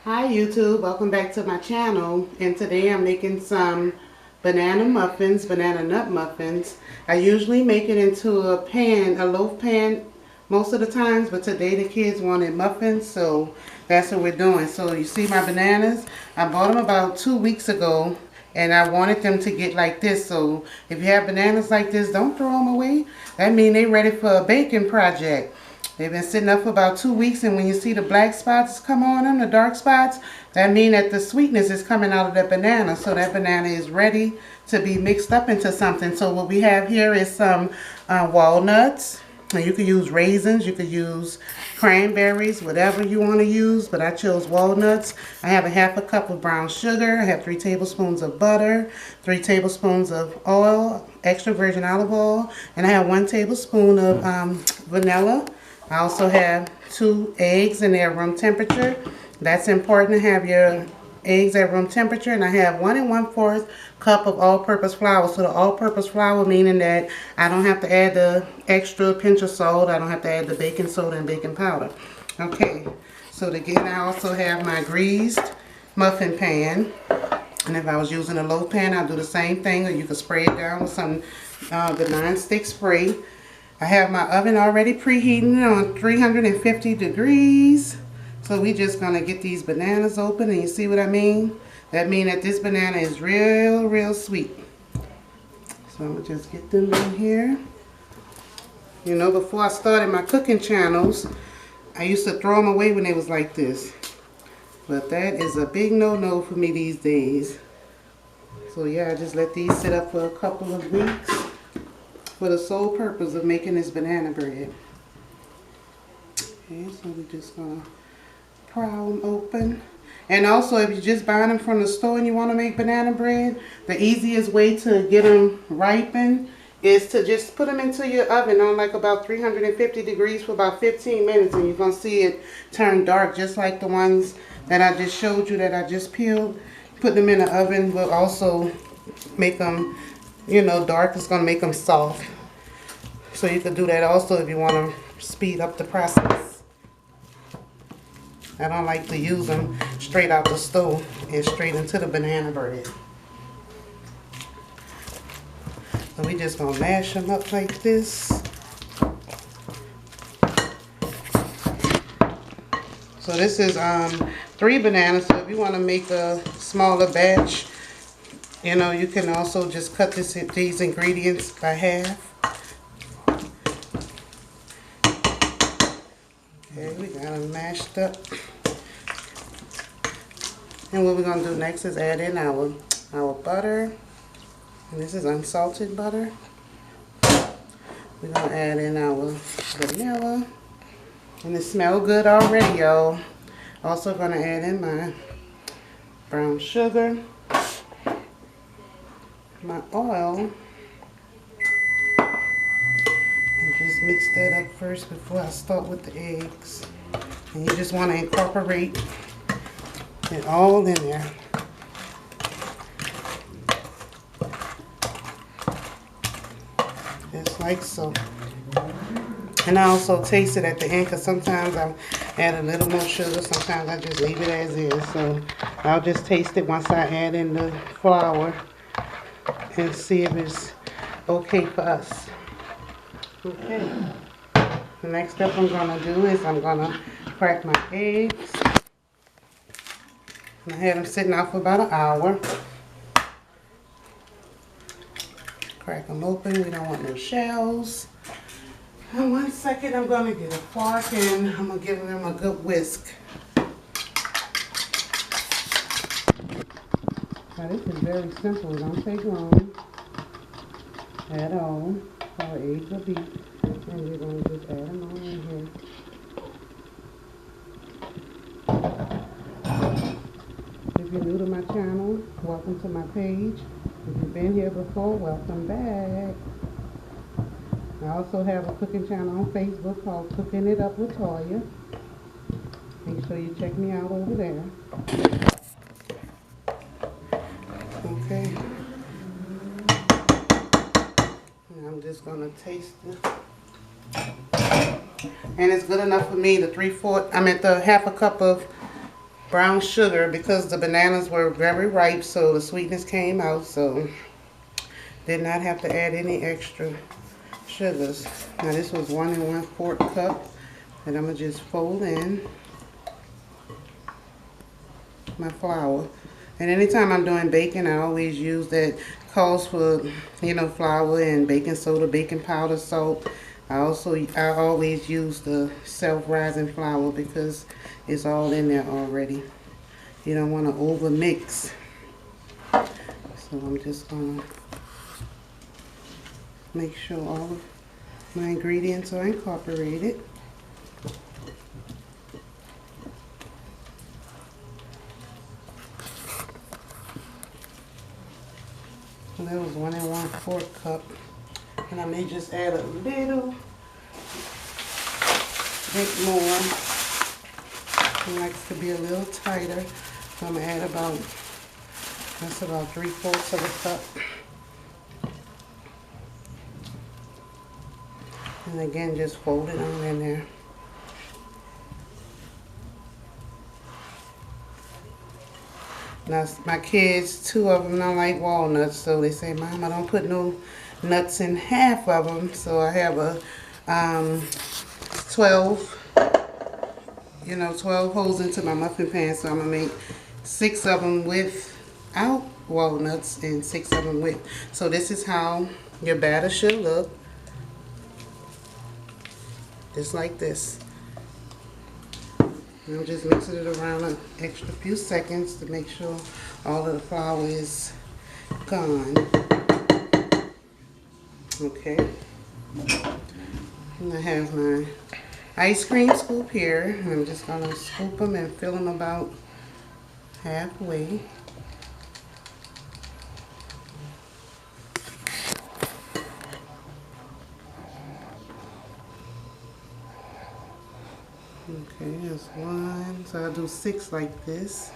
Hi YouTube, welcome back to my channel, and today I'm making some banana muffins, banana nut muffins. I usually make it into a pan, a loaf pan most of the times, but today the kids wanted muffins, so that's what we're doing. So you see my bananas, I bought them about 2 weeks ago, and I wanted them to get like this. So if you have bananas like this, don't throw them away. That means they're ready for a baking project. They've been sitting up for about 2 weeks, and when you see the black spots come on them, the dark spots, that means that the sweetness is coming out of that banana. So that banana is ready to be mixed up into something. So what we have here is some walnuts. And you could use raisins, you could use cranberries, whatever you want to use, but I chose walnuts. I have a half a cup of brown sugar. I have 3 tablespoons of butter, 3 tablespoons of oil, extra virgin olive oil, and I have 1 tablespoon of vanilla. I also have 2 eggs and they're room temperature. That's important to have your eggs at room temperature. And I have 1 1/4 cup of all-purpose flour. So the all-purpose flour meaning that I don't have to add the extra pinch of salt. I don't have to add the baking soda and baking powder. Okay, so again, I also have my greased muffin pan. And if I was using a loaf pan, I'll do the same thing, or you can spray it down with some the non-stick spray. I have my oven already preheating on 350 degrees. So we just gonna get these bananas open, and you see what I mean? That means that this banana is real sweet. So I'm gonna just get them in here. You know, before I started my cooking channels, I used to throw them away when they was like this. But that is a big no-no for me these days. So yeah, I just let these sit up for a couple of weeks for the sole purpose of making this banana bread. Okay, so we're just gonna pry them open. And also, if you're just buying them from the store and you want to make banana bread, the easiest way to get them ripened is to just put them into your oven on like about 350 degrees for about 15 minutes, and you're gonna see it turn dark, just like the ones that I just showed you that I just peeled. Put them in the oven will also make them, you know, dark. It's gonna make them soft. So you can do that also if you want to speed up the process. I don't like to use them straight out the stove and straight into the banana bread. So we just gonna mash them up like this. So this is 3 bananas. So if you want to make a smaller batch, you know, you can also just cut these ingredients by half. Okay, we got them mashed up. And what we're going to do next is add in our butter. And this is unsalted butter. We're going to add in our vanilla. And it smells good already, y'all. Also going to add in my brown sugar, my oil. And just mix that up first before I start with the eggs. And you just want to incorporate it all in there. Just like so. And I also taste it at the end, because sometimes I add a little more sugar, sometimes I just leave it as is. So I'll just taste it once I add in the flour and see if it's okay for us. Okay. The next step I'm going to do is I'm going to crack my eggs. I had them sitting out for about an hour. Crack them open. We don't want no shells. And 1 second, I'm going to get a fork and I'm going to give them a good whisk. Now this is very simple. It don't take long at all. Our eggs will beat. And we're going to just add them all in here. If you're new to my channel, welcome to my page. If you've been here before, welcome back. I also have a cooking channel on Facebook called Cooking It Up with Toya. Make sure you check me out over there. Okay. And I'm just going to taste it. And it's good enough for me, the half a cup of brown sugar because the bananas were very ripe, so the sweetness came out, so did not have to add any extra sugars. Now this was 1 1/4 cup, and I'm gonna just fold in my flour. And anytime I'm doing baking, I always use that calls for, you know, flour and baking soda, baking powder, salt. I always use the self-rising flour because it's all in there already. You don't want to over mix. So I'm just gonna make sure all of my ingredients are incorporated. So that was 1 1/4 cup. And I may just add a little bit more. It likes to be a little tighter. So I'm gonna add about 3/4 of a cup. And again, just fold it on in there. Now, my kids, 2 of them don't like walnuts, so they say, Mom, I don't put no nuts in half of them. So I have a 12 holes into my muffin pan. So I'm gonna make 6 of them without walnuts and 6 of them with. So this is how your batter should look. Just like this. And I'm just mixing it around an extra few seconds to make sure all of the flour is gone. Okay. And I have my ice cream scoop here. And I'm just going to scoop them and fill them about halfway. Okay, that's 1. So I'll do 6 like this.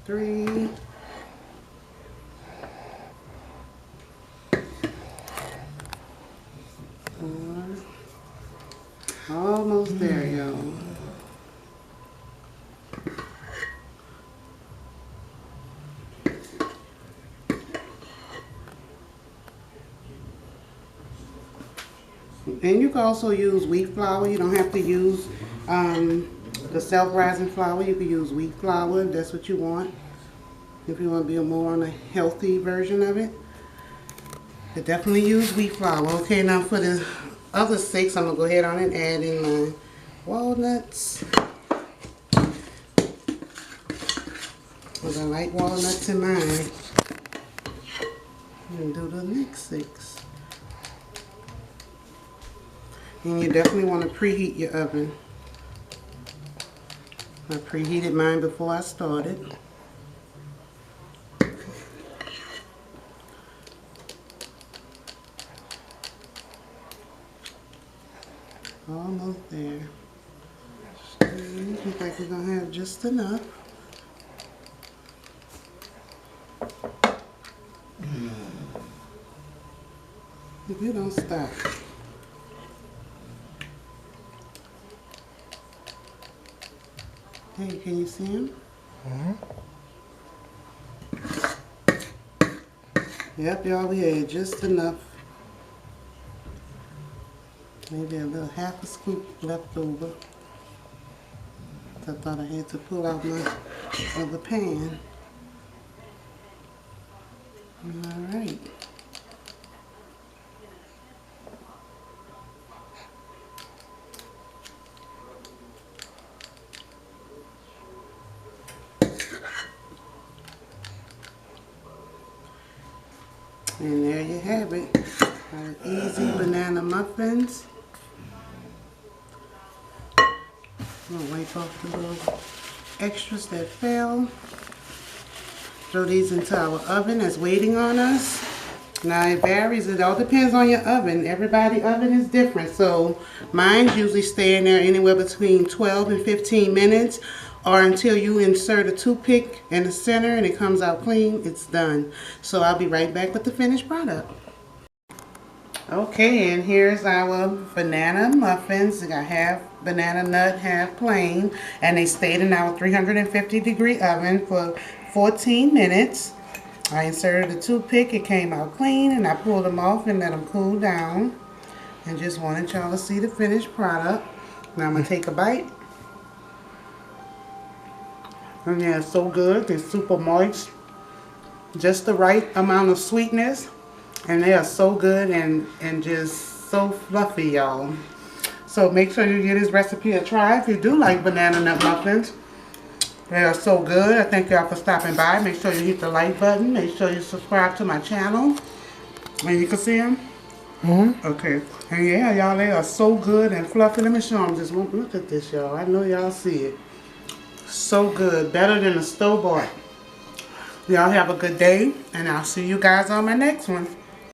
Three. 4. Almost there, y'all. And you can also use wheat flour. You don't have to use the self-rising flour. You can use wheat flour if that's what you want. If you want to be more on a healthy version of it, you definitely use wheat flour. Okay, now for the other 6, I'm going to go ahead on and add in my walnuts. Because I like walnuts in mine. And do the next 6. And you definitely want to preheat your oven. I preheated mine before I started. Almost there. Looks like we're going to have just enough. If you don't stop. Hey, can you see him? Yep, y'all, we had just enough. Maybe a little half a scoop left over. I thought I had to pull out my other pan. All right. And there you have it. Our easy banana muffins. I'm going to wipe off the little extras that fell. Throw these into our oven that's waiting on us. Now it varies, it all depends on your oven. Everybody's oven is different. So mine's usually stay in there anywhere between 12 and 15 minutes. or until you insert a toothpick in the center and it comes out clean, it's done. So I'll be right back with the finished product. Okay, and here's our banana muffins. I got half banana nut, half plain, and they stayed in our 350-degree oven for 14 minutes. I inserted a toothpick, it came out clean, and I pulled them off and let them cool down. And just wanted y'all to see the finished product. Now I'm going to take a bite. And yeah, it's so good. They're super moist. Just the right amount of sweetness. And they are so good and just so fluffy, y'all. So make sure you give this recipe a try if you do like banana nut muffins. They are so good. I thank y'all for stopping by. Make sure you hit the like button. Make sure you subscribe to my channel. And you can see them. Okay. And yeah, y'all, they are so good and fluffy. Let me show them. Just look at this, y'all. I know y'all see it. So good. Better than a store-bought. Y'all have a good day. And I'll see you guys on my next one.